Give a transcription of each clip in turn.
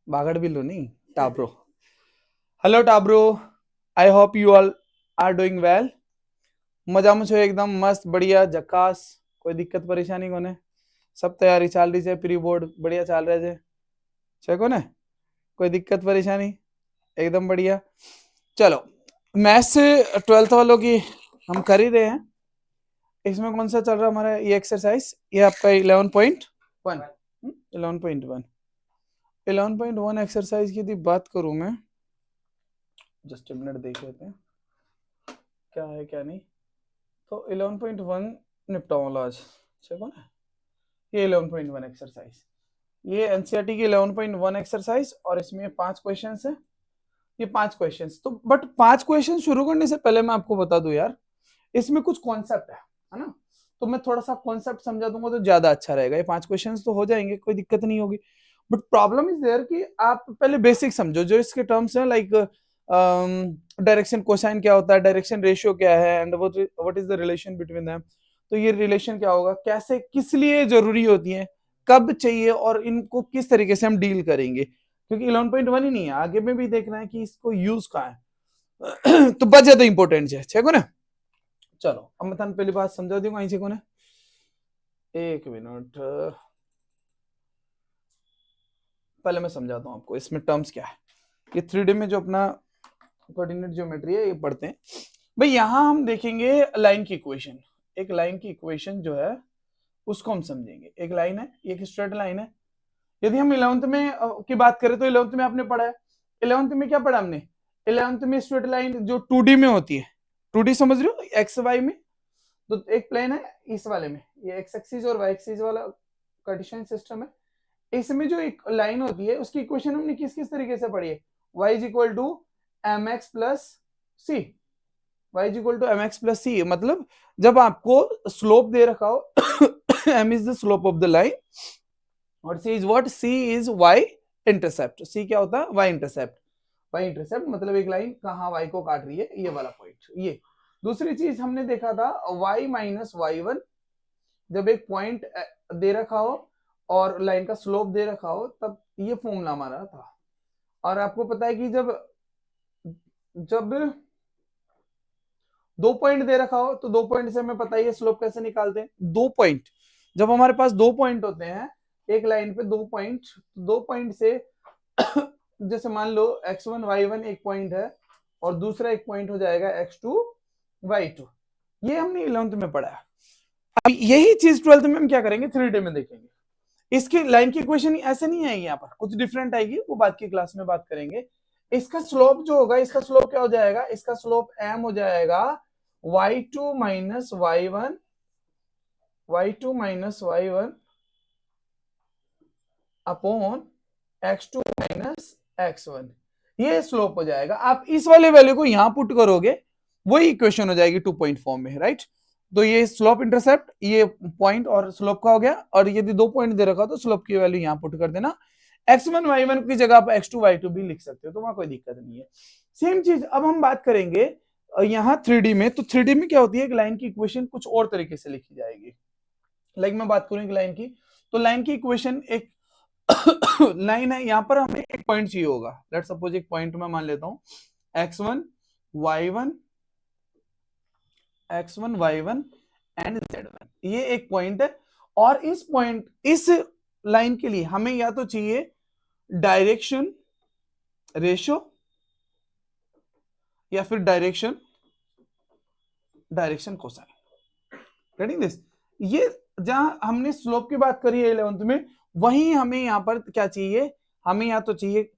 बागड़ बिल्लू नहीं, टाब्रो। हेलो टाब्रो, I hope you all are doing well. मजा मुझे एकदम मस्त बढ़िया झकास। कोई दिक्कत परेशानी कोने? सब तैयारी चाल रही है, प्री बोर्ड बढ़िया चाल रहे छे कोने? कोई दिक्कत परेशानी? एकदम बढ़िया। चलो, मैथ्स 12th वालों की हम कर ही रहे हैं। इसमें कौन सा चल रहा है हमारा ये एक्सरसाइज? ये आपका 11.1 11.1 11.1 एक्सरसाइज की यदि बात करूं मैं, जस्ट मिनट देख लेते हैं क्या है क्या नहीं। तो 11.1 निपटाऊंगा आज, ठीक है ना? ये 11.1 एक्सरसाइज, ये एनसीईआरटी की 11.1 एक्सरसाइज, और इसमें 5 क्वेश्चंस है। ये 5 क्वेश्चंस तो, बट 5 क्वेश्चन शुरू करने से पहले मैं आपको बता दूं यार, इसमें कुछ कॉन्सेप्ट है ना? तो मैं थोड़ा सा कॉन्सेप्ट समझा दूंगा तो ज्यादा अच्छा रहेगा। ये 5 क्वेश्चंस तो हो जाएंगे, कोई दिक्कत नहीं होगी। बट प्रॉब्लम इज देयर कि आप पहले बेसिक समझो जो इसके टर्म्स हैं, लाइक डायरेक्शन कोसाइन क्या होता है, डायरेक्शन रेशियो क्या है, and what is the relation between them. तो ये रिलेशन क्या होगा, कैसे, किस लिए जरूरी होती है, कब चाहिए, और इनको किस तरीके से हम डील करेंगे, क्योंकि 11.1 ही नहीं है, आगे में भी देखना है कि इसको यूज कहाँ है। तो बहुत ज्यादा इंपॉर्टेंट है, ठीक है ना? चलो, अब मैं पहली बात समझा दूंगा इसे को। एक मिनट, पहले मैं समझाता हूं आपको इसमें टर्म्स क्या है। ये 3D में जो अपना कोऑर्डिनेट ज्योमेट्री है ये पढ़ते हैं भाई। यहां हम देखेंगे लाइन की इक्वेशन। एक लाइन की इक्वेशन जो है उसको हम समझेंगे। एक लाइन है, एक स्ट्रेट लाइन है। यदि हम 11th में की बात करें तो 11th में आपने पढ़ा है। 11th में क्या पढ़ा हमने? 11th में स्ट्रेट लाइन जो 2D में होती है, 2D समझ रहे हो, एक्स वाई में। तो एक प्लेन है इस वाले में, ये एक्स एक्सिस और वाई एक्सिस वाला कार्टेशियन सिस्टम है। इसमें जो एक लाइन होती है उसकी इक्वेशन हमने किस किस तरीके से पढ़ी है? y is equal to M X plus C. Y is equal to M X plus C, मतलब जब आपको स्लोप दे रखा हो, m is the slope of the line, और c is what, c is y intercept. c क्या होता है? y intercept. y इंटरसेप्ट मतलब एक लाइन कहाँ y को काट रही है, ये वाला पॉइंट। ये दूसरी चीज हमने देखा था y माइनस y1, जब एक पॉइंट दे रखा हो और लाइन का स्लोप दे रखा हो तब ये फॉर्मूला हमारा था। और आपको पता है कि जब जब 2 पॉइंट दे रखा हो तो 2 पॉइंट से हमें पता ही है स्लोप कैसे निकालते हैं। 2 पॉइंट, जब हमारे पास 2 पॉइंट होते हैं एक लाइन पे, 2 पॉइंट, 2 पॉइंट से जैसे मान लो x1 y1 एक पॉइंट है और दूसरा एक पॉइंट हो जाएगा x2 y2। ये हमने 11th में पढ़ा है। अब यही चीज 12th में हम क्या करेंगे, 3D में देखेंगे। इसकी लाइन की इक्वेशन ऐसे नहीं आएगी, यहाँ पर कुछ डिफरेंट आएगी, वो बाद की क्लास में बात करेंगे। इसका स्लोप जो होगा, इसका स्लोप क्या हो जाएगा? इसका स्लोप m हो जाएगा y2 minus y1, y2 minus y1 upon x2 minus x1। ये स्लोप हो जाएगा। आप इस वाले वैल्यू को यहां पुट करोगे, वही इक्वेशन हो जाएगी 2 पॉइंट फॉर्म में, राइट? तो ये स्लोप इंटरसेप्ट, ये पॉइंट और स्लोप का हो गया। और यदि 2 पॉइंट दे रखा तो स्लोप की वैल्यू यहां पुट कर देना। x1 y1 की जगह आप x2 y2 भी लिख सकते हो, तो वहां कोई दिक्कत नहीं है। सेम चीज अब हम बात करेंगे यहाँ 3D में। तो 3D में क्या होती है, एक लाइन की इक्वेशन कुछ और तरीके से लिखी जाएगी। लाइक मैं बात करूं एक लाइन की, तो लाइन की इक्वेशन एक लाइन है, यहां पर हमें एक पॉइंट चाहिए होगा। लेट सपोज एक पॉइंट में मान लेता हूं x1 y1 x1 y1 and z1, ये एक पॉइंट है। और इस पॉइंट, इस लाइन के लिए हमें या तो चाहिए डायरेक्शन रेशियो या फिर डायरेक्शन कोसाइन। Getting this? ये जहां हमने स्लोप की बात करी है 11th में, वहीं हमें यहां पर क्या चाहिए? हमें या तो चाहिए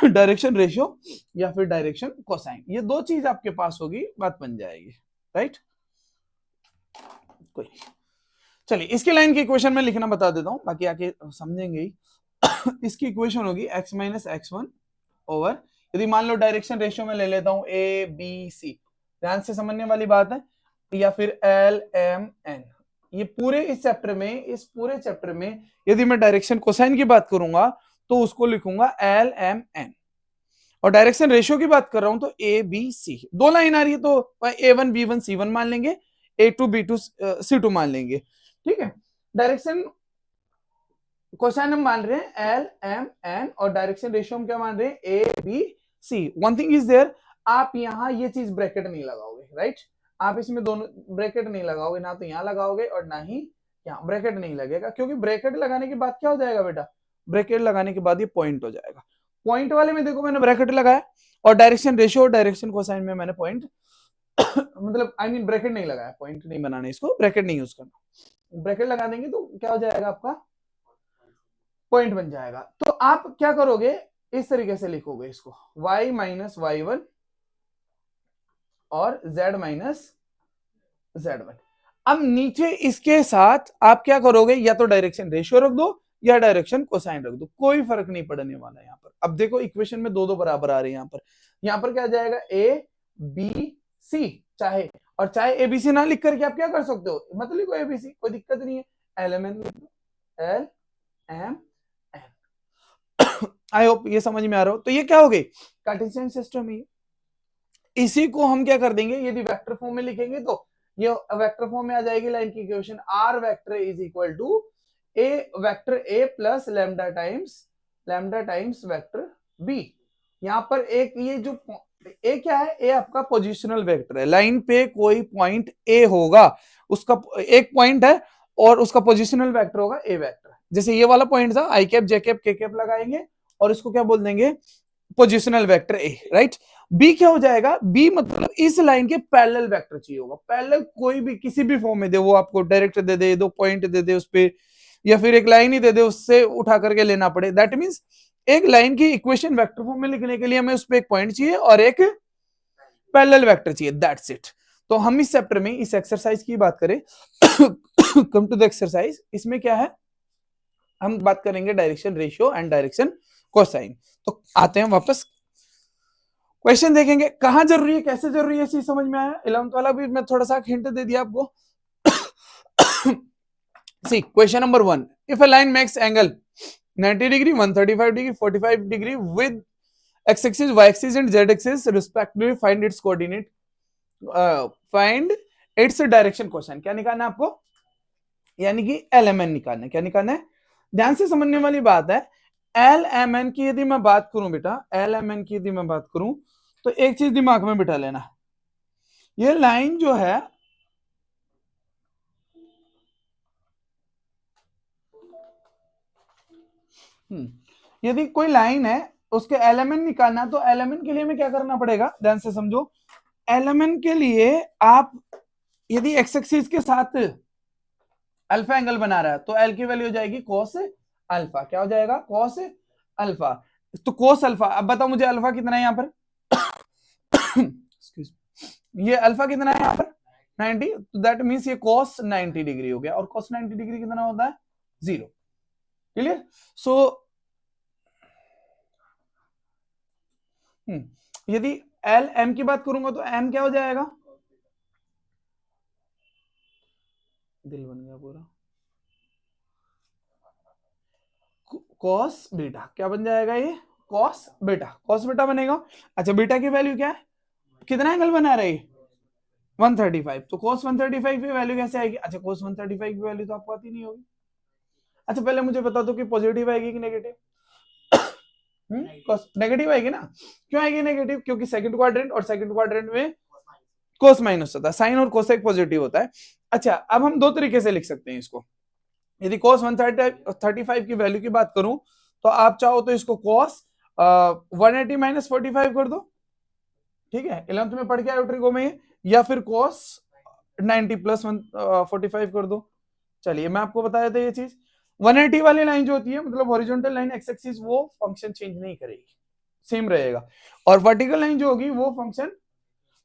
डायरेक्शन रेशियो या फिर डायरेक्शन कोसाइन। ये दो चीज आपके पास होगी, बात बन जाएगी, राइट? कोई, चलिए इसके लाइन की इक्वेशन में लिखना बता देता हूं, बाकी आके समझेंगे ही। इसकी इक्वेशन होगी x माइनस x1 ओवर, यदि मान लो डायरेक्शन रेशियो में ले लेता हूं a b c, ध्यान से समझने वाली बात है, या फिर l m n। ये पूरे इस चैप्टर में, इस पूरे चैप्टर में यदि मैं डायरेक्शन कोसाइन की बात करूंगा तो उसको लिखूंगा l m n। और डायरेक्शन रेशियो की बात कर रहा हूं तो ए बी सी, दो लाइन आ रही है तो a1 b1 c1 मान लेंगे, a2 b2 c2 मान लेंगे, ठीक है? डायरेक्शन कोसाइन हम मान रहे हैं एल एम एन और डायरेक्शन रेशियो हम क्या मान रहे हैं A B C. One thing is there, आप यहाँ ये चीज ब्रैकेट नहीं लगाओगे, राइट? आप इसमें दोनों ब्रैकेट नहीं लगाओगे, ना तो यहाँ लगाओगे और ना ही यहाँ ब्रैकेट नहीं लगेगा, क्योंकि ब्रैकेट लगाने के बाद क्या हो जाएगा बेटा, ब्रैकेट लगाने के बाद ये पॉइंट हो जाएगा। पॉइंट वाले में देखो मैंने ब्रैकेट लगाया, और डायरेक्शन रेशियो और डायरेक्शन कोसाइन में मैंने पॉइंट मतलब आई मीन ब्रैकेट नहीं लगाया, पॉइंट नहीं बनाने, इसको ब्रैकेट नहीं यूज करना। ब्रैकेट लगा देंगे तो क्या हो जाएगा, आपका पॉइंट बन जाएगा। तो आप क्या करोगे, इस तरीके से लिखोगे इसको, y माइनस y1 और z माइनस z1। अब नीचे इसके साथ आप क्या करोगे, या तो डायरेक्शन रेशियो रख दो या डायरेक्शन कोसाइन रख दो, कोई फर्क नहीं पड़ने वाला यहाँ पर। अब देखो इक्वेशन में दो दो बराबर आ रहे हैं यहाँ पर क्या जाएगा, ए बी सी, चाहे और चाहे एबीसी ना लिख करके आप क्या कर सकते हो, मतलब लिखो एबीसी, कोई दिक्कत नहीं है, एल एम एन लिख दो, L M N. I hope ये समझ में आ रहा हो। तो ये क्या हो गई, कार्टेशियन सिस्टम ही। इसी को हम क्या कर देंगे, यदि वेक्टर फॉर्म में लिखेंगे तो ये वेक्टर फॉर्म में आ जाएगी लाइन की equation, R vector is equal to A vector A plus lambda times vector B. यहाँ पर एक ये जो ए क्या है, ए आपका पोजिशनल वेक्टर है, लाइन पे कोई पॉइंट ए होगा, उसका एक पॉइंट है और उसका पोजिशनल वेक्टर होगा ए वेक्टर। जैसे ये वाला पॉइंट था, I cap J cap K cap लगाएंगे और इसको क्या बोल देंगे, positional vector A, right? B क्या हो जाएगा, बी मतलब इस लाइन के पैरेलल वेक्टर चाहिए होगा, पैरेलल कोई भी किसी भी फॉर्म में दे, वो आपको डायरेक्ट दे दे, दो पॉइंट दे दे उस पे, या फिर एक लाइन ही दे दे, उससे उठा करके लेना पड़े। दैट मींस एक लाइन की इक्वेशन वेक्टर फॉर्म में लिखने के लिए हमें उस पे एक पॉइंट चाहिए और एक पैरेलल वेक्टर चाहिए, दैट्स इट। तो हम इस चैप्टर में इस एक्सरसाइज की बात करें, कम टू द एक्सरसाइज, इसमें क्या है, हम बात करेंगे direction ratio and direction cosine. तो आते हैं वापस, क्वेश्चन देखेंगे, कहां जरूरी है, कैसे जरूरी है, चीज समझ में आया। 11th वाला भी मैं थोड़ा सा हिंट दे दिया आपको। See question number 1, if a line makes angle 90 degree 135 degree 45 degree with x axis y axis and z axis respectively, find its coordinate, find its direction cosine. क्या निकालना है आपको, यानी कि एल एम एन निकालना है। क्या निकालना है, ध्यान से समझने वाली बात है। एल एम एन की यदि मैं बात करूं बेटा, एल एम एन की यदि मैं बात करूं तो एक चीज दिमाग में बिठा लेना, ये लाइन जो है यदि कोई लाइन है उसके एलिमेंट निकालना, तो एलिमेंट के लिए हमें क्या करना पड़ेगा, ध्यान से समझो। एलिमेंट के लिए आप यदि एक्स एक्सिस के साथ अल्फा एंगल बना रहा है तो एल की वैल्यू हो जाएगी कोस अल्फा। क्या हो जाएगा, कोस अल्फा। तो कोस अल्फा, अब बताओ मुझे अल्फा कितना है यहाँ पर, ये अल्फा कितना है यहाँ पर 90, तो दैट मींस ये cos 90 डिग्री हो गया, और cos 90 डिग्री कितना होता है, 0। क्लियर? सो यदि एल एम की बात करूंगा तो एम क्या हो जाएगा, दिल बन गया पूरा, cos बीटा। क्या बन जाएगा ये, cos बीटा बनेगा। अच्छा बीटा की वैल्यू क्या है, कितना एंगल बना रही, 135, तो cos 135 की वैल्यू कैसे आएगी, अच्छा cos 135 की वैल्यू तो आपको आती नहीं होगी। अच्छा पहले मुझे बता दो कि पॉजिटिव आएगी कि नेगेटिव, नेगेटिव आएगी ना। क्यों आएगी नेगेटिव, क्योंकि सेकंड क्वाड्रेंट, और सेकंड क्वाड्रेंट में कोस माइनस होता है, साइन और कोसेक पॉजिटिव होता है। अच्छा अब हम दो तरीके से लिख सकते हैं इसको, यदि cos 135 की वैल्यू की बात करूं तो आप चाहो तो इसको cos 180 माइनस 45 कर दो, ठीक है, 11th में पढ़ के आए ट्रिगो में, या फिर cos 90 प्लस 45 कर दो। चलिए मैं आपको बताया था ये चीज, 180 वाली लाइन जो होती है, मतलब हॉरिजॉन्टल लाइन एक्स एक्सिस, वो फंक्शन चेंज नहीं करेगी, सेम रहेगा, और वर्टिकल लाइन जो होगी वो फंक्शन,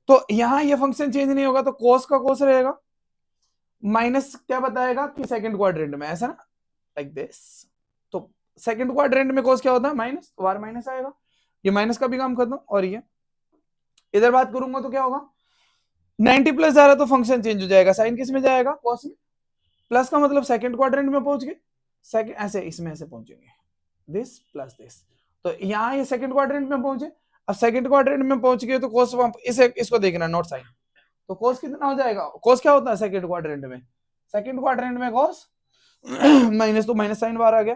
तो यहां ये फंक्शन चेंज नहीं होगा, तो cos का cos रहेगा, माइनस क्या बताएगा कि सेकंड क्वाड्रेंट में, ऐसा ना, लाइक दिस। तो सेकंड क्वाड्रेंट में cos क्या होता है, माइनस, तो r माइनस आएगा, ये माइनस का भी काम कर दो, और ये इधर बात करूंगा तो क्या होगा, 90 प्लस जा रहा तो फंक्शन चेंज हो जाएगा, साइन किस में जाएगा, cos में, प्लस का मतलब सेकंड क्वाड्रेंट में पहुंच गए, सेकंड ऐसे इसमें ऐसे पहुंचेंगे, दिस प्लस दिस, तो यहाँ ये सेकंड क्वाड्रेंट में पहुंचे। अब सेकंड क्वाड्रेंट में पहुंच गए तो cos इसे इसको देखना, नॉट साइन, तो cos कितना हो जाएगा, cos क्या होता है सेकंड क्वाड्रेंट में, सेकंड क्वाड्रेंट में cos माइनस, तो माइनस साइन बाहर आ गया,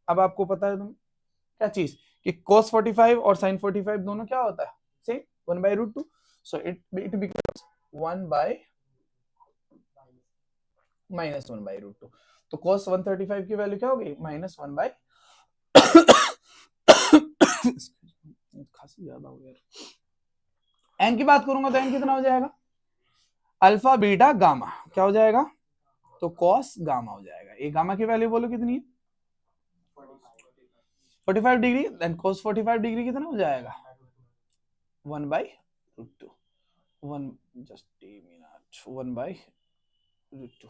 अब आपको पता है तुम क्या चीज कि cos 45 और sin 45 दोनों क्या होता है same 1/√2, so it becomes 1 minus 1/√2। तो cos 135 की वैल्यू क्या हो गई माइनस 1 बाई खांसी ज्यादा हो गया। एन की बात करूंगा तो एन कितना हो जाएगा अल्फा बीटा गामा, क्या हो जाएगा तो cos गामा हो जाएगा। ये गामा की वैल्यू बोलो कितनी है 45 डिग्री, देन cos 45 डिग्री कितना हो जाएगा 1/√2, 1 जस्ट मिनट 1/√2।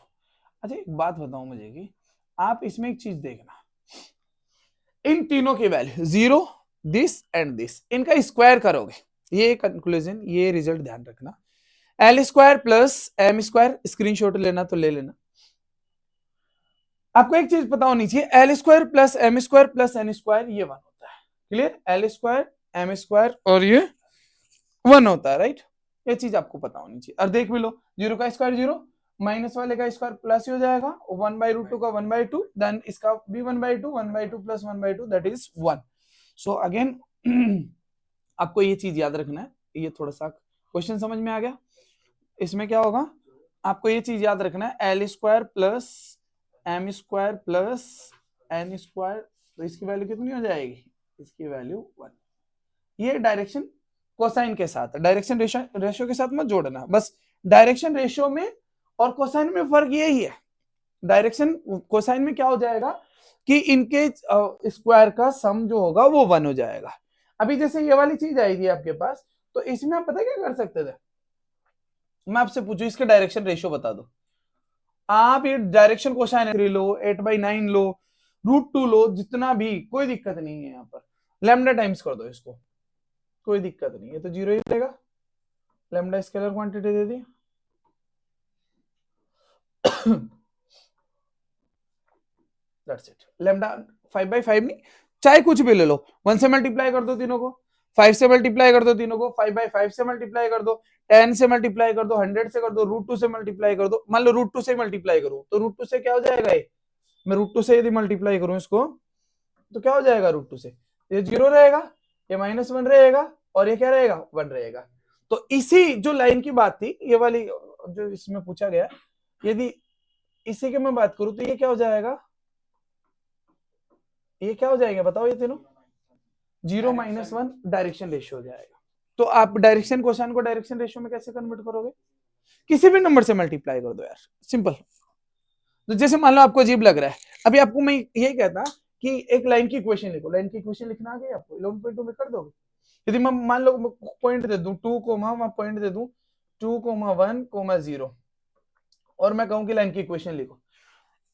अच्छा एक बात बताओ मुझे कि आप इसमें एक चीज देखना, इन तीनों की वैल्यू 0 दिस एंड दिस, इनका स्क्वायर करोगे, ये कंक्लूजन ये रिजल्ट ध्यान रखना, L square plus M square, screenshot लेना तो ले लेना। आपको एक चीज पता होनी चाहिए, L square plus M square plus N square ये 1 होता है, clear, L square M square और ये 1 होता है, राइट, ये चीज आपको पता होनी चाहिए। और देख भी लो 0 का स्क्वायर 0, माइनस वाले का स्क्वायर प्लस हो जाएगा, 1/√2 का 1/2, देन इसका भी 1/2, 1/2 plus 1/2 that is 1। So again आपको ये चीज याद रखना है, ये थोड़ा सा क्वेश्चन समझ में आ गया। इसमें क्या होगा आपको ये चीज याद रखना है, L square plus M square plus N square, तो इसकी वैल्यू कितनी हो जाएगी, इसकी वैल्यू 1। ये डायरेक्शन कोसाइन के साथ, डायरेक्शन रेशियो के साथ मत जोड़ना, बस डायरेक्शन रेशियो में और कोसाइन में फर्क यही है, डायरेक्शन कोसाइन में क्या हो जाएगा कि इनके स्क्वायर का सम जो होगा वो 1 हो जाएगा। अभी जैसे ये वाली चीज आएगी आपके पास, तो इसमें आप पता क्या कर सकते थे, मैं आपसे पूछू इसके डायरेक्शन रेशियो बता दो, आप ये डायरेक्शन कोसाइन लो 8/9 लो √2 लो, जितना भी कोई दिक्कत नहीं है, यहाँ पर लैम्डा टाइम्स कर दो इसको, कोई दिक्कत नहीं है, तो 0 ही रहेगा, lambda scalar quantity they the that's it, lambda 5/5 नहीं, चाहे कुछ भी ले लो, 1 से मल्टीप्लाई कर दो तीनों को, 5 से मल्टीप्लाई कर दो तीनों को, 5/5 से मल्टीप्लाई कर दो, 10 से मल्टीप्लाई कर दो, 100 से कर दो, √2 से मल्टीप्लाई कर दो, मान लो √2 से मल्टीप्लाई करूं तो √2 से क्या हो जाएगा, ये मैं √2 से यदि मल्टीप्लाई करूं इसको तो क्या हो जाएगा √2 से, ये 0 रहेगा, ये -1 रहेगा और ये क्या रहेगा 1 रहेगा। तो इसी जो लाइन की बात थी ये वाली जो इसमें पूछा गया, यदि इसी की मैं बात करूं तो ये क्या हो जाएगा, ये क्या हो जाएगा बताओ, ये तीनों 0 -1 डायरेक्शन रेशियो हो जाएगा। तो आप डायरेक्शन कोसाइन को डायरेक्शन रेशियो में कैसे कन्वर्ट करोगे, किसी भी नंबर से मल्टीप्लाई कर दो यार, सिंपल। तो जैसे मान लो आपको अजीब लग रहा है, अभी आपको मैं यही कहता कि एक लाइन की इक्वेशन लिखो, लाइन की इक्वेशन लिखना आ गई आपको, 11.2 में कर दोगे, यदि मैं मान लो पॉइंट दे दूं 2 मैं पॉइंट दे दूं 2, 1, 0 और मैं कहूं कि लाइन की इक्वेशन लिखो,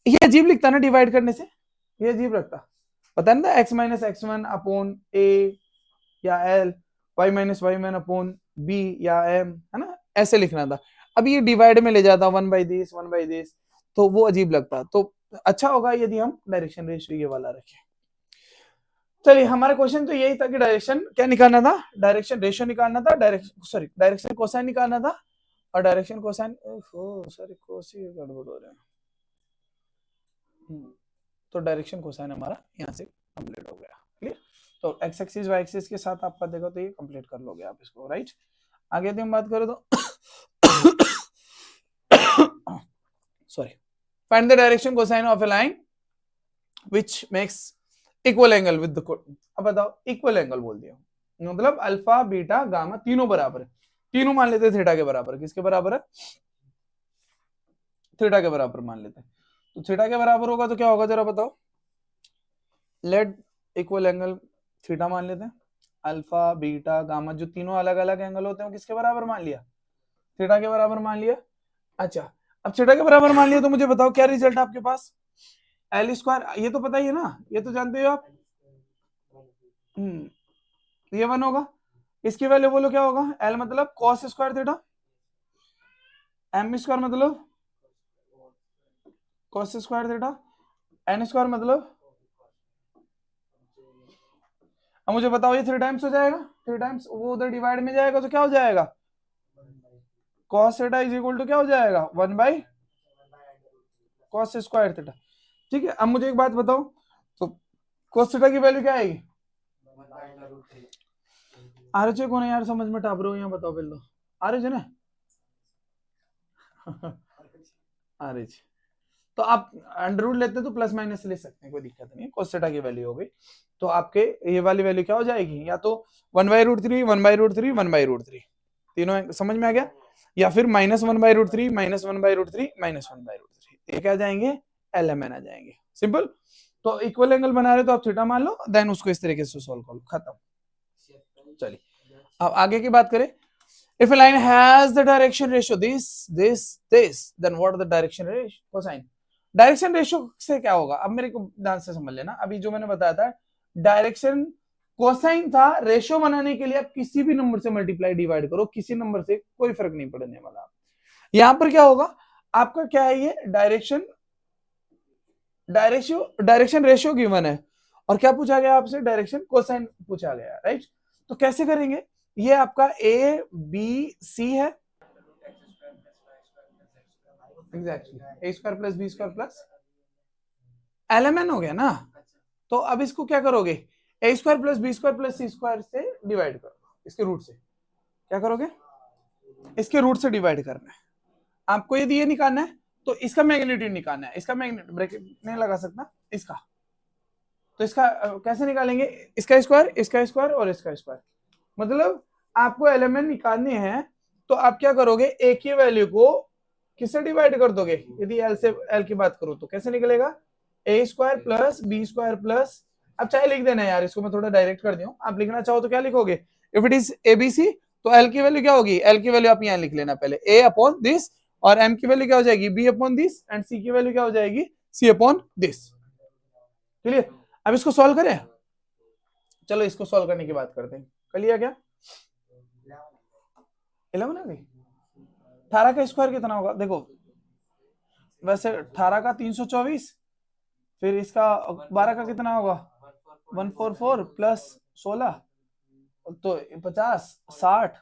ये अजीब लिखता ना डिवाइड करने से, ये अजीब लगता, पता नहीं था x - x1 अपॉन a या l, y - y1 upon b या m, है ना, ऐसे लिखना था। अब ये डिवाइड में ले जाता 1/this 1/this, तो वो अजीब लगता, तो अच्छा होगा यदि हम डायरेक्शन रेशियो ये वाला रखें। चलिए हमारा क्वेश्चन तो यही था कि डायरेक्शन क्या निकालना था, डायरेक्शन रेशियो निकालना था, डायरेक्शन कोसाइन निकालना था, और डायरेक्शन कोसाइन सॉरी कोसी गड़बड़ हो रहे हैं, तो डायरेक्शन कोसाइन हमारा यहाँ से कंप्लीट हो गया, क्लियर। तो एक्स एक्सिस वाई एक्सिस के साथ आपका देखो तो ये कंप्लीट कर लोगे आप इसको, राइट। आगे यदि हम बात करें तो sorry, find the direction cosine of A line which makes equal angle with the, अब बताओ इक्वल एंगल बोल दिया मतलब अल्फा बीटा गामा तीनों बराबर है, तीनों मान लेते हैं थीटा के बराबर, किसके बराबर है थीटा के बराबर मान लेते हैं, तो थीटा के बराबर होगा तो क्या होगा जरा बताओ, लेट इक्वल एंगल थीटा मान लेते हैं, अल्फा बीटा गामा जो तीनों अलग अलग एंगल होते हैं किसके बराबर मान लिया, थीटा के बराबर मान लिया। अच्छा अब थीटा के बराबर मान लिया तो मुझे बताओ क्या रिजल्ट है आपके पास, एल स्क्वायर, ये तो पता ही है ना, ये तो जानते हो आप, ये 1 होगा, इसकी वैल्यू बोलो क्या होगा, एल मतलब cos square theta, M square मतलब cos square theta, N square मतलब, अब मुझे बताओ ये 3 टाइम्स हो जाएगा, 3 टाइम्स वो उधर डिवाइड में जाएगा तो क्या हो जाएगा, cos theta is equal to क्या हो जाएगा 1/cos स्क्वायर थीटा, ठीक है। अब मुझे एक बात बताओ, तो cos थीटा की वैल्यू क्या आएगी? आरएच कौन है यार समझ में टाप रहे हो, यहाँ बताओ पहले तो। आरएच है ना? आरएच तो आप अंडर रूट लेते हैं तो प्लस माइनस ले सकते हैं, कोई दिक्कत नहीं है। cos थीटा की वैल्यू हो गई तो आपके ये वाली वैल्यू क्या हो जाएगी, या तो 1/√3 1/√3 1/√3, तीनों समझ में आ गया, या फिर -1/√3 -1/√3 -1/√3, ये क्या आ जाएंगे, LMN आ जाएंगे। सिंपल। तो इक्वल एंगल बना रहे तो आप थीटा मान लो, देन उसको इस तरीके से सोल्व कर लो, खत्म। चलिए अब आगे की बात करें। If a line has the direction ratio this, then what are the direction ratio cosine? Direction ratio से क्या होगा, अब मेरे को ध्यान से समझ लेना। अभी जो मैंने बताया था डायरेक्शन कोसाइन था, रेशियो बनाने के लिए आप किसी भी नंबर से मल्टीप्लाई डिवाइड करो, किसी नंबर से कोई फर्क नहीं पड़ने वाला। यहां पर क्या होगा आपका, क्या है ये डायरेक्शन रेशियो गिवन है, और क्या पूछा गया आपसे, डायरेक्शन कोसाइन पूछा गया, राइट। तो कैसे करेंगे, ये आपका ए बी सी है, exactly A square plus B square plus LMN हो गया ना। तो अब इसको क्या करोगे, A square plus B square plus C square से डिवाइड करो, इसके रूट से क्या करोगे, इसके रूट से डिवाइड करना है आपको। यदि ये निकालना है तो इसका मैग्नीट्यूड निकालना है, इसका मैग्नीट्यूड ब्रैकेट नहीं लगा सकता इसका, तो इसका कैसे निकालेंगे, इसका स्क्वायर और इसका स्क्वायर, मतलब आपको LMN निकालने हैं तो आप क्या करोगे, ए की वैल्यू को किससे डिवाइड कर दोगे, यदि एल से एल की बात करो तो कैसे निकलेगा, A square plus B square plus, अब चाहे लिख देना यार, इसको मैं थोड़ा डायरेक्ट कर दूं, आप लिखना चाहो तो क्या लिखोगे, इफ इट इज एबीसी तो एल की वैल्यू क्या होगी, एल की वैल्यू आप यहाँ लिख लेना पहले, ए अपॉन दिस, और एम की वैल्यू क्या हो जाएगी, बी अपॉन दिस, एंड सी की वैल्यू क्या हो जाएगी, सी अपॉन दिस। क्लियर। अब इसको सॉल्व करें, चलो इसको सॉल्व करने की बात करते हैं। कर लिया क्या, 11 आ गई। 18 का स्क्वायर कितना होगा, देखो वैसे 18 का 324, फिर इसका 12 का कितना होगा 144 प्लस 16 तो 50 60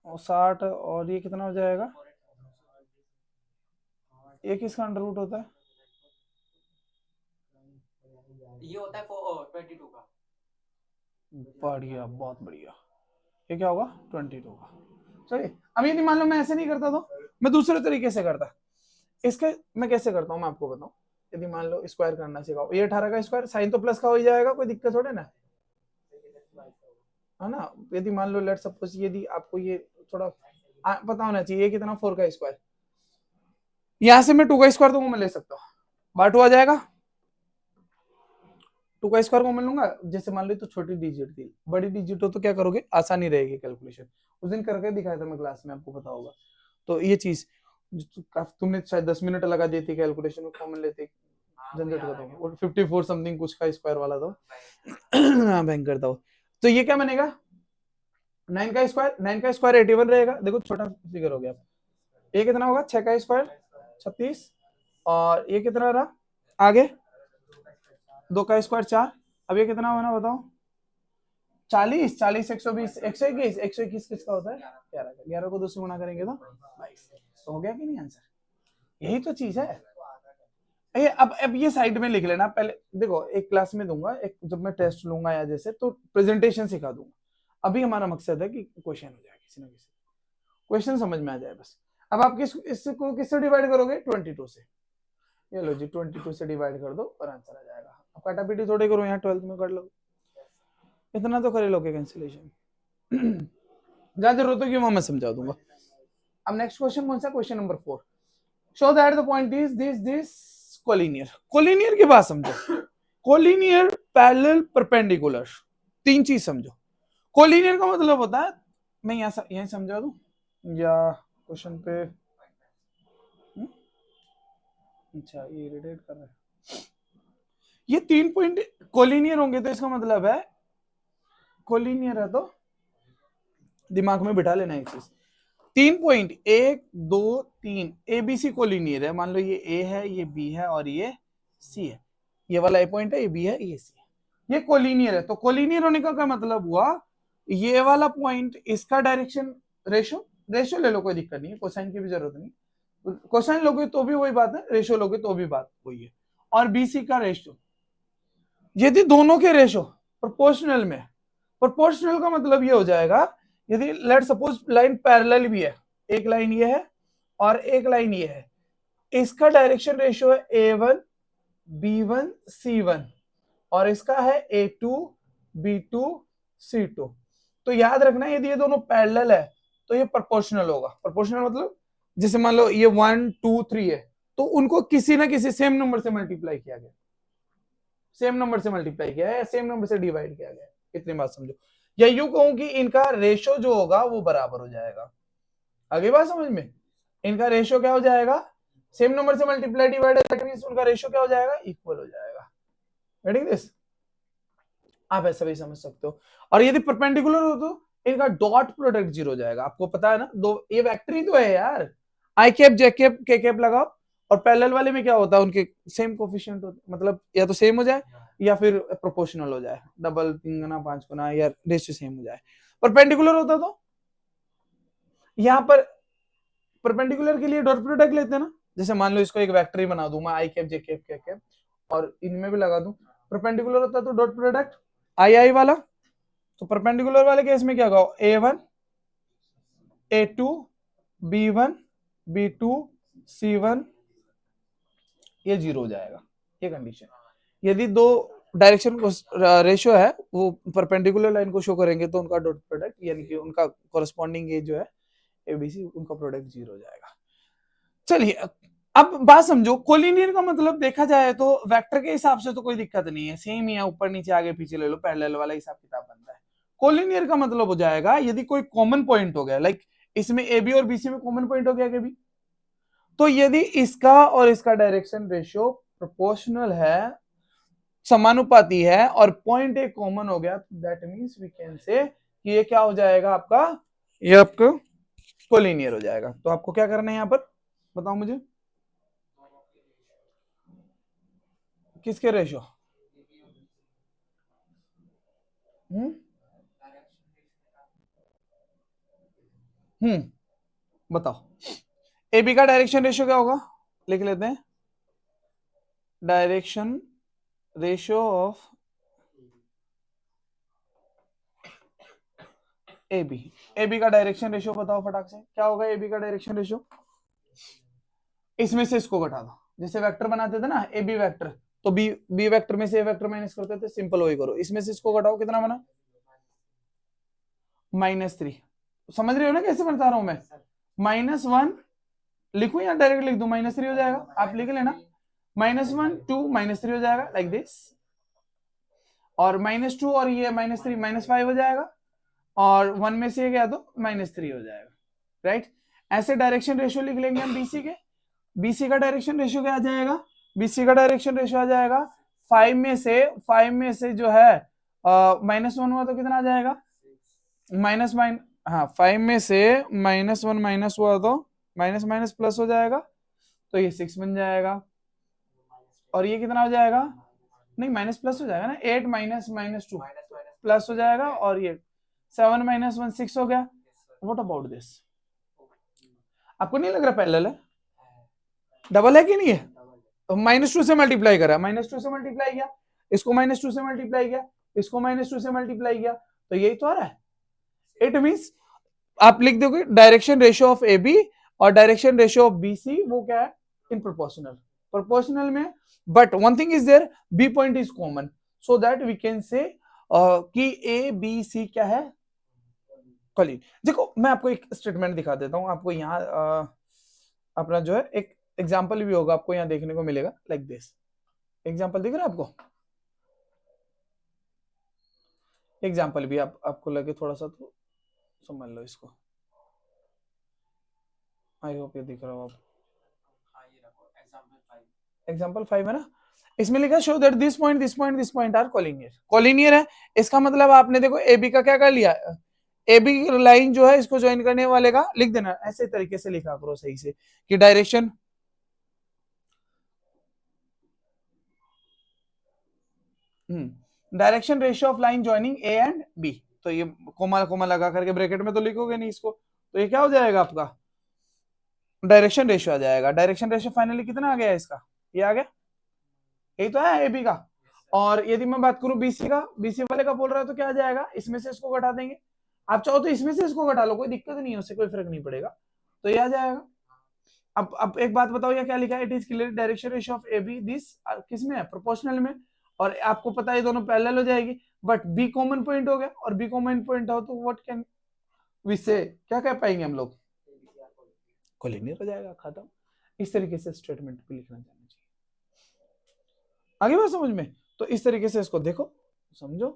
और 60, और ये कितना हो जाएगा, ये किसका अंडर रूट होता है, ये होता है 22 का। बढ़िया, बहुत बढ़िया। ये क्या होगा 22 का। चलिए अब यदि मान लो मैं ऐसे नहीं करता तो मैं दूसरे तरीके से करता, इसके मैं कैसे करता हूँ मैं आपको बताऊं। यदि मान लो स्क्वायर करना सिखाओ, ये 18 का स्क्वायर साइन तो प्लस का हो ही जाएगा, कोई दिक्कत थोड़े ना है ना। यदि मान लो लेट सपोज, यदि आपको ये थोड़ा पता होना चाहिए, ये कितना 4 का स्क्वायर, यहां से मैं 2 का स्क्वायर तो मैं ले सकता हूँ, बार 2 आ जाएगा, 2 का स्क्वायर कॉमन लूंगा, जैसे मान लो तो छोटी डिजिट थी, बड़ी डिजिट हो तो क्या करोगे, आसानी रहेगी कैलकुलेशन, उस दिन करके दिखाया था मैं क्लास में, आपको पता होगा। तो ये चीज तुमने शायद 10 मिनट लगा दी थी कैलकुलेशन में, कॉमन लेते झंझट खत्म, और 54 समथिंग कुछ का स्क्वायर वाला था। हाँ बैंक करता हूँ। तो ये क्या बनेगा, 9 का स्क्वायर 81 रहेगा, देखो छोटा फिगर हो गया। ये कितना होगा, 6 का स्क्वायर 36, और ये कितना रहा आगे, 2 का स्क्वायर 4, अब ये कितना होना बताओ, 40 40 120 121 121 किसका होता है 11 का, 11 को 2 से गुणा करेंगे तो 22, तो हो गया कि नहीं आंसर, यही तो चीज है। ये अब ये साइड में लिख लेना, पहले देखो एक क्लास में दूंगा, एक जब मैं टेस्ट लूंगा या जैसे तो प्रेजेंटेशन सिखा दूंगा, अभी हमारा मकसद है कि क्वेश्चन हो जाए, किसी ना किसी क्वेश्चन समझ में आ जाए बस। अब आप इसको किससे डिवाइड करोगे, 22 से, ये लो जी 22 से डिवाइड कर दो और आंसर आ जाएगा। अब काटापीटी थोड़ी करो, यहाँ 12th में कर लो, इतना तो कर लोगे कैंसिलेशन, जहां जरूरत होगी वहां मैं समझा दूंगा। अब नेक्स्ट क्वेश्चन कौन सा, question number 4, show that the point is this collinear. Collinear की बात समझो, कोलिनियर पैरेलल परपेंडिकुलर, तीन चीज समझो। कोलिनियर का मतलब होता है, मैं यहां समझा दूं या क्वेश्चन पे, अच्छा ये इरिटेट कर रहा है, ये 3 पॉइंट कोलिनियर होंगे तो इसका मतलब है, कोलिनियर है तो दिमाग में बिठा लेना एक चीज, 3 पॉइंट 1 2 3 ABC कोलिनियर है, मान लो ये A है, ये B है और ये C है, ये वाला A पॉइंट है, ये B है, ये C है, ये कोलिनियर है। तो कोलिनियर होने का क्या मतलब हुआ, ये वाला पॉइंट इसका डायरेक्शन रेशियो ले लो, कोई दिक्कत नहीं है, कोसाइन की भी जरूरत नहीं, कोसाइन लोगे तो भी वही बात है, रेशियो लोगे तो भी बात वही है, और BC का रेशियो, यदि दोनों के रेशो प्रोपोर्शनल में, प्रोपोर्शनल का मतलब ये हो जाएगा यदि लेट सपोज लाइन पैरेलल भी है, एक लाइन ये है और एक लाइन ये है, इसका डायरेक्शन रेशियो है A1 B1 C1 और इसका है A2 B2 C2। तो याद रखना यदि ये दोनों पैरेलल है तो ये प्रोपोर्शनल होगा। प्रोपोर्शनल मतलब जैसे मान लो ये 1 2 3 है तो उनको किसी ना किसी सेम नंबर से मल्टीप्लाई किया गया, सेम नंबर से मल्टीप्लाई किया है या सेम नंबर से डिवाइड किया गया है, इतनी बात समझो। या यूं कहूं कि इनका रेशो जो होगा वो बराबर हो जाएगा। आगे बात समझ में, इनका रेशो क्या हो जाएगा, सेम नंबर से मल्टीप्लाई डिवाइड, दैट मींस उनका रेशो क्या हो जाएगा, इक्वल हो जाएगा। Getting this? आप ऐसा भी समझ सकते हो। और यदि परपेंडिकुलर हो तो इनका डॉट प्रोडक्ट जीरो हो जाएगा। आपको पता है ना, दो ये वेक्टर ही तो है यार, आई cap J cap K cap लगाओ। और पैरेलल वाले में क्या होता है, उनके सेम कोफिशिएंट होते, मतलब या तो सेम हो जाए या फिर प्रोपोर्शनल हो जाए, डबल 3 गुना 5 गुना या रेशियो सेम हो जाए। परपेंडिकुलर होता तो यहाँ पर परपेंडिकुलर के लिए डॉट प्रोडक्ट लेते हैं ना, जैसे मान लो इसको एक वेक्टर ही बना दूं मैं, आई cap J cap K cap, और इनमें भी लगा दूं। परपेंडिकुलर होता तो डॉट प्रोडक्ट आई आई वाला। तो परपेंडिकुलर वाले केस में क्या होगा, A1 A2 B1 B2 C1 ये जीरो हो जाएगा, ये कंडीशन। यदि दो डायरेक्शन को रेशियो है वो परपेंडिकुलर लाइन को शो करेंगे तो उनका डॉट प्रोडक्ट यानी कि उनका कोरस्पॉन्डिंग ये जो है एबीसी, उनका प्रोडक्ट जीरो हो जाएगा। चलिए अब बात समझो, कोलिनियर का मतलब देखा जाए तो वेक्टर के हिसाब से तो कोई दिक्कत नहीं है, सेम ही है, ऊपर नीचे आगे पीछे ले लो, पैरेलल वाला हिसाब किताब बनता है। कोलिनियर का मतलब हो जाएगा यदि कोई कॉमन पॉइंट हो गया, लाइक इसमें ए बी और बीसी में कॉमन पॉइंट हो गया कभी, तो यदि इसका और इसका डायरेक्शन रेशियो प्रोपोर्शनल है, समानुपाती है, और पॉइंट एक कॉमन हो गया, that means we can say कि ये क्या हो जाएगा आपका, ये आपका कोलिनियर हो जाएगा। तो आपको क्या करना है यहाँ पर बताओ मुझे, किसके रेशियो, बताओ। ए बी का डायरेक्शन रेशियो क्या होगा, लिख लेते हैं, direction ratio of A B. A B का डायरेक्शन रेशियो बताओ फटाक से, क्या होगा ए बी का डायरेक्शन रेशियो, इसमें से इसको घटा दो, जैसे वेक्टर बनाते थे ना ए बी वेक्टर, तो बी बी वेक्टर में से ए वेक्टर माइनस करते थे, सिंपल वही करो, इसमें से इसको घटाओ, कितना बना, -3। समझ रहे हो ना कैसे बता रहा हूं मैं, -1 लिखूं या डायरेक्ट लिख दूं, -3 हो जाएगा, आप लिख लेना, -1 2 -3 हो जाएगा लाइक दिस, और -2 और ये -3 -5 हो जाएगा, और 1 में से गया तो -3 हो जाएगा, राइट। ऐसे डायरेक्शन रेशियो लिख लेंगे हम बीसी के। बीसी का डायरेक्शन रेशियो क्या आ जाएगा, बीसी का डायरेक्शन रेशियो आ जाएगा 5 में से जो है -1 हुआ तो कितना आ जाएगा, माइनस माइन, हाँ 5 में से -1 माइनस हुआ तो माइनस माइनस प्लस हो जाएगा, तो ये 6 बन जाएगा, और ये कितना हो जाएगा, नहीं माइनस प्लस हो जाएगा ना, 8 माइनस -2 प्लस हो जाएगा, और ये 7 -1 6 हो गया। व्हाट अबाउट दिस, आपको नहीं लग रहा पैरेलल है, डबल है कि नहीं है, तो -2 से मल्टीप्लाई करा, -2 से मल्टीप्लाई किया, इसको -2 से मल्टीप्लाई किया, इसको -2 से मल्टीप्लाई किया, तो यही तो आ रहा है। इट मींस आप लिख दोगे direction ratio of A B और direction ratio of B C, वो क्या है, इन प्रोपोर्शनल, प्रोपोर्शनल में, but one thing is there, B point is common, so that we can say कि ए बी सी क्या है, कॉलिन। देखो मैं आपको एक स्टेटमेंट दिखा देता हूं, आपको यहाँ अपना जो है एक एग्जाम्पल भी होगा, आपको यहाँ देखने को मिलेगा लाइक दिस, एग्जाम्पल दिख रहा है आपको, एग्जाम्पल भी आपको लगे थोड़ा सा तो समझ लो इसको, आई होप ये दिख रहा हो आप, एग्जाम्पल 5 है ना, इसमें लिखा show that this point this point this point are collinear, collinear है, इसका मतलब आपने देखो ए बी का क्या कर लिया, ए बी लाइन जो है इसको ज्वाइन करने वाले का लिख देना, ऐसे तरीके से लिखा करो सही से कि direction direction ratio of line joining A and B, तो ये कोमा कोमा लगा करके ब्रैकेट में तो लिखोगे नहीं इसको, तो ये क्या हो जाएगा आपका डायरेक्शन रेशियो आ जाएगा। डायरेक्शन रेशियो फाइनली कितना आ गया इसका, ये आ गया, यही तो है ए बी का, और यदि मैं बात करूं बीसी का, बीसी वाले का बोल रहा है तो क्या आ जाएगा, इसमें से इसको घटा देंगे, आप चाहो तो इसमें से इसको घटा लो, कोई दिक्कत नहीं है, उससे कोई फर्क नहीं पड़ेगा, तो ये आ जाएगा। अब एक बात बताओ, ये क्या लिखा है, it is clear direction ratio of A B, this किसमें है, प्रोपोर्शनल में, और आपको पता है ये दोनों पैरेलल हो जाएगी, बट बी कॉमन पॉइंट हो गया, और बी कॉमन पॉइंट हो तो व्हाट कैन वी से, क्या कह पाएंगे हम लोग, कोलिनियर हो जाएगा, खत्म। इस तरीके से स्टेटमेंट भी लिखना चाहिए, आगे बात समझ में, तो इस तरीके से इसको देखो, समझो।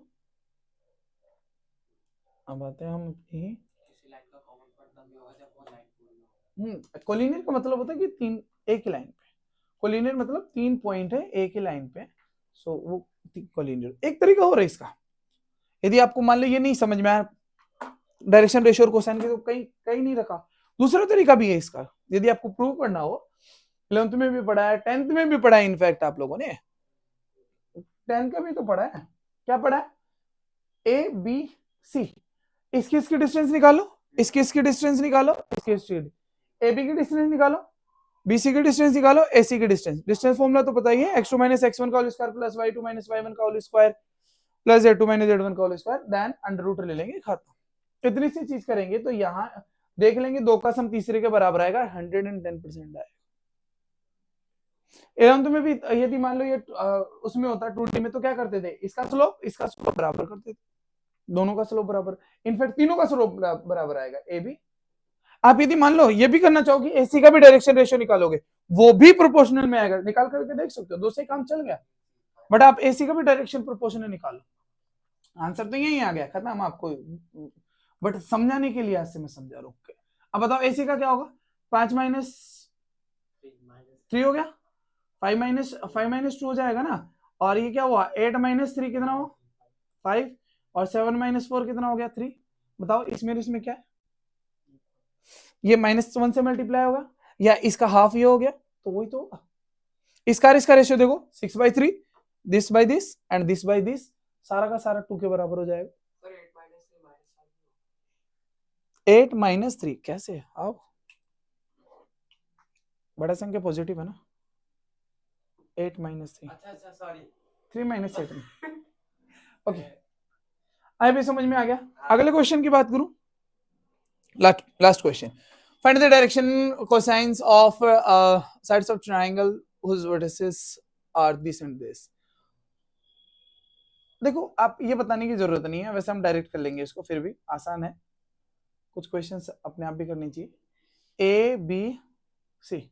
अब आते हैं हम कोलिनियर का मतलब होता है कि तीन एक ही लाइन पे, कोलिनियर मतलब 3 पॉइंट है एक ही लाइन पे, सो वो कोलिनियर। एक तरीका हो रहा है इसका, यदि आपको मान लो ये नहीं समझ में आया डायरेक्शन रेशियो और कोसाइन के, तो कहीं नहीं रखा, दूसरा तरीका भी है इसका, यदि आपको प्रूव करना हो, 11th में भी पढ़ा है, 10th में भी पढ़ा है, इनफैक्ट आप लोगों ने 10 का भी तो पढ़ा है, क्या पढ़ा है, ए बी सी, इसकी डिस्टेंस निकालो, इसकी डिस्टेंस निकालो, इसकी ए बी की डिस्टेंस निकालो, बीसी की डिस्टेंस निकालो, एसी की डिस्टेंस फॉर्मूला तो पता ही है, x2 माइनस x1 का whole square plus y2 minus y1 का होल स्क्वायर प्लस z2 माइनस z1 का whole square, then under root ले लेंगे, खत्म। इतनी सी चीज करेंगे तो यहाँ देख लेंगे दो का सम तीसरे के बराबर आएगा, 110% आएगा। 11th में भी यदि मान लो ये उसमें होता 2D में, तो क्या करते थे, इसका स्लोप बराबर करते थे, दोनों का स्लोप बराबर, इनफैक्ट तीनों का स्लोप बराबर आएगा, ए बी। आप यदि मान लो ये भी करना चाहोगे, एसी का भी डायरेक्शन रेशियो निकालोगे, वो भी प्रोपोर्शनल में आएगा, निकाल करके देख सकते हो, दो से काम चल गया, बट आप एसी का भी डायरेक्शन प्रोपोर्शनल निकालो, आंसर तो यही आ गया, खत्म आपको, बट समझाने के लिए आज से मैं समझा रहा हूँ। अब बताओ एसी का क्या होगा, 5 माइनस 3 हो गया, 5 माइनस 2 हो जाएगा ना, और ये क्या हुआ, 8 माइनस 3 कितना हुआ 5, और 7 माइनस 4 कितना हो गया 3, बताओ इसमें क्या है, ये -1 से मल्टीप्लाई होगा, या इसका हाफ ये हो गया, तो वही तो होगा, इसका रेशियो देखो 6/3, this by this and this by this, सारा का सारा 2 के बराबर हो जाएगा। 8 माइनस 3 कैसे, आओ, बड़ा संख्या पॉजिटिव है ना, 8 माइनस 3, अच्छा सॉरी, 3 माइनस 8, ओके, आई भी समझ में आ गया। अगले क्वेश्चन की बात करूं, last question, find the direction cosines of sides of triangle whose vertices are this and this। देखो आप ये बताने की जरूरत नहीं है, वैसे हम डायरेक्ट कर लेंगे इसको, फिर भी आसान है, कुछ क्वेश्चंस अपने आप भी करनी चाहिए। ए बी सी,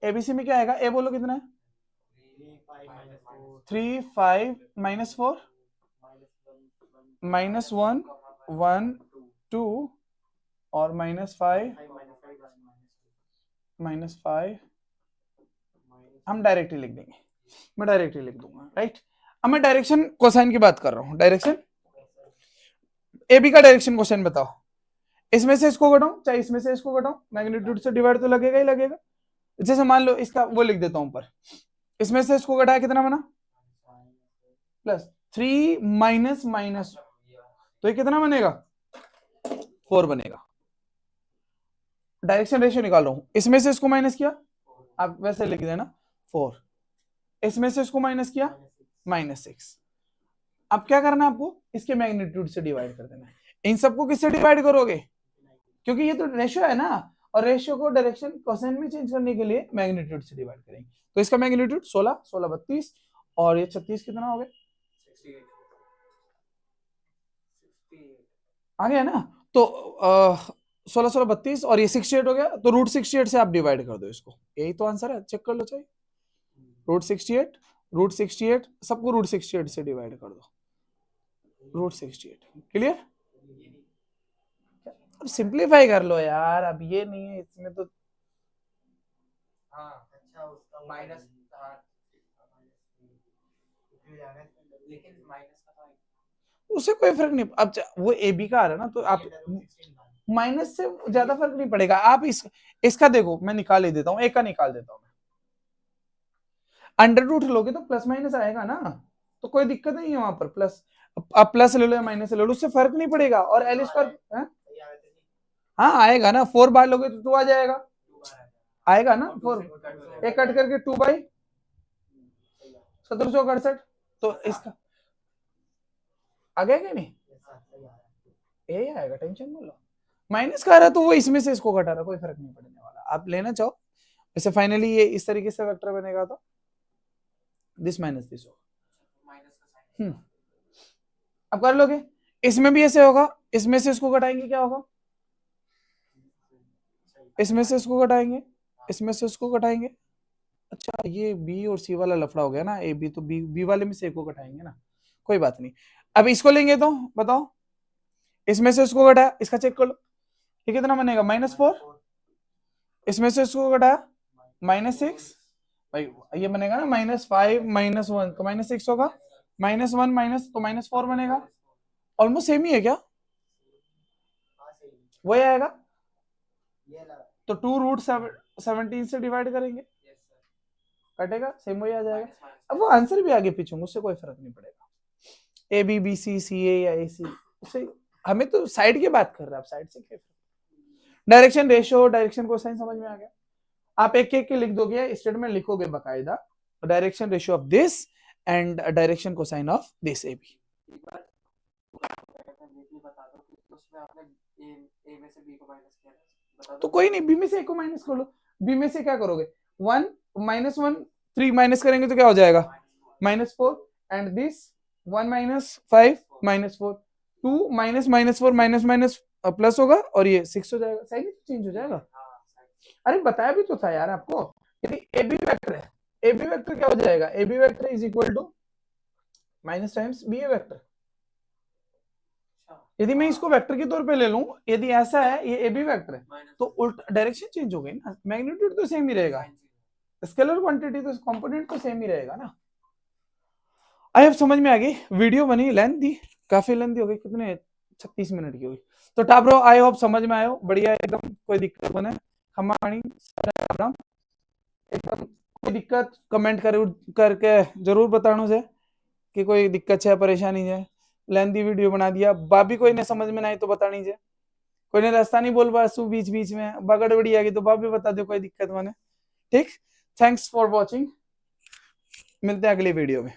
ए बी सी में क्या आएगा, ए बोलो कितना है, 3 5 माइनस 4 माइनस 1 1 2 और -5 -5, हम डायरेक्ट ही लिख देंगे, मैं डायरेक्ट ही लिख दूंगा, राइट। अब मैं डायरेक्शन कोसाइन की बात कर रहा हूं, डायरेक्शन ए बी का डायरेक्शन कोसाइन बताओ, इसमें से इसको घटाओ चाहे इसमें से इसको घटाओ, मैग्नीट्यूड से डिवाइड तो लगेगा ही लगेगा, जैसे मान लो इसका वो लिख देता हूं ऊपर, इसमें से इसको घटाया कितना बना, +3 माइनस, तो ये कितना बनेगा 4 बनेगा, डायरेक्शन रेशियो निकाल रहा हूं, इसमें से इसको माइनस किया, आप वैसे लिख देना 4, इसमें से इसको माइनस किया -6, अब क्या करना है आपको, इसके मैग्नीट्यूड से डिवाइड कर देना है, इन सबको किससे डिवाइड करोगे, क्योंकि ये तो रेशियो है ना, और रेशियो को डायरेक्शन कोसाइन में चेंज करने के लिए मैग्नीट्यूड से डिवाइड करेंगे, तो इसका मैग्नीट्यूड 16 16 32 और ये 36 कितना हो गया, 68 आ गया ना, तो 16 16 32 और ये 68 हो गया, तो √68 से आप डिवाइड कर दो इसको, यही तो आंसर है, चेक कर लो चाहे, √68 सबको √68 से डिवाइड कर दो, √68, क्लियर। अब सिंप्लीफाई कर लो यार, अब ये नहीं है इसमें तो, हाँ अच्छा उसका माइनस, लेकिन माइनस का तो उससे कोई फर्क नहीं, अब वो ए बी का आ रहा है ना, तो आप माइनस से ज्यादा फर्क नहीं पड़ेगा, आप इसका देखो, मैं निकाल ही देता हूँ, एक का निकाल देता हूँ, अंडर रूट लोगे तो प्लस माइनस आएगा ना, तो कोई दिक्कत नहीं है वहां पर, प्लस आप प्लस ले लो या माइनस ले लो, उससे फर्क नहीं पड़ेगा, और एल स्क्वायर हाँ आएगा ना, 4 बार लोगे तो 2 आ जाएगा, आएगा ना 4, एक कट करके 2/1768, तो इसका आ गया कि नहीं, यही आएगा, टेंशन मत लो। माइनस का आ रहा तो वो इसमें से इसको घटा रहा, कोई फर्क नहीं पड़ने वाला, आप लेना चाहो वैसे। फाइनली ये इस तरीके से वेक्टर बनेगा, तो दिस माइनस दिस होगा। अब कर लोगे, इसमें भी ऐसे होगा, इसमें से इसको घटाएंगे क्या होगा, इसमें से इसको घटाएंगे, इसमें से इसको घटाएंगे। अच्छा ये बी और सी वाला लफड़ा हो गया ना, ए बी, तो बी वाले में से एक को घटाएंगे ना, कोई बात नहीं। अब इसको लेंगे तो बताओ, इसमें से इसको घटाया, इसका चेक कर लो, ये कितना बनेगा, -4। इसमें से इसको घटाया -6, भाई ये बनेगा ना -5 -1, तो -6 होगा, -1 माइनस तो -4 बनेगा। ऑलमोस्ट सेम ही है क्या, वही आएगा। तो 2√17 से डिवाइड करेंगे, कटेगा, सेम वही आ जाएगा। अब वो आंसर भी आगे पीछे, उससे कोई फर्क नहीं पड़ेगा, ए बी बी सी सी ए या ए सी, उससे हमें तो साइड की बात कर रहे हैं, आप साइड से क्या। डायरेक्शन रेशियो, डायरेक्शन कोसाइन समझ में आ गया। आप एक एक के लिख दोगे, स्टेटमेंट लिखोगे बकायदा, direction ratio of this and direction cosine of this A B. तो कोई नहीं, बी में से ए को माइनस कर लो, बी में से क्या करोगे, 1 -1 3 माइनस करेंगे तो क्या हो जाएगा, -4, एंड दिस 1 -5 -4, 2 -4 माइनस प्लस होगा, और ये 6 हो जाएगा, साइन चेंज हो जाएगा। अरे बताया भी तो था यार आपको, यदि ए बी वेक्टर है, ए बी वेक्टर क्या हो जाएगा, A B vector is equal to minus times B A vector. यदि मैं इसको वेक्टर के तौर पे ले लूं, यदि ऐसा है, ये ए बी वेक्टर है, तो उल्टा डायरेक्शन चेंज हो गई ना, मैग्नीट्यूड तो सेम ही रहेगा, स्केलर क्वांटिटी तो कंपोनेंट तो सेम ही रहेगा ना। आई अब समझ में आ गई, वीडियो बनी लेंथ दी, काफी लेंथ दी हो गई, कितने 36 मिनट की हुई। तो टाब्रो आई होप समझ में आयो, बढ़िया एकदम, कोई दिक्कत बने हमारी एकदम, कोई दिक्कत कमेंट करके जरूर बताना से कि कोई दिक्कत है, परेशानी है। लेंदी वीडियो बना दिया, बाबी कोई ने समझ में ना आई तो बतानी है, कोई ने रास्ता नहीं बोल पासू बीच बीच में बगड़ बड़ी आ गई तो बाबी बता दो, कोई दिक्कत बने। ठीक, थैंक्स फॉर वॉचिंग, मिलते हैं अगली वीडियो में।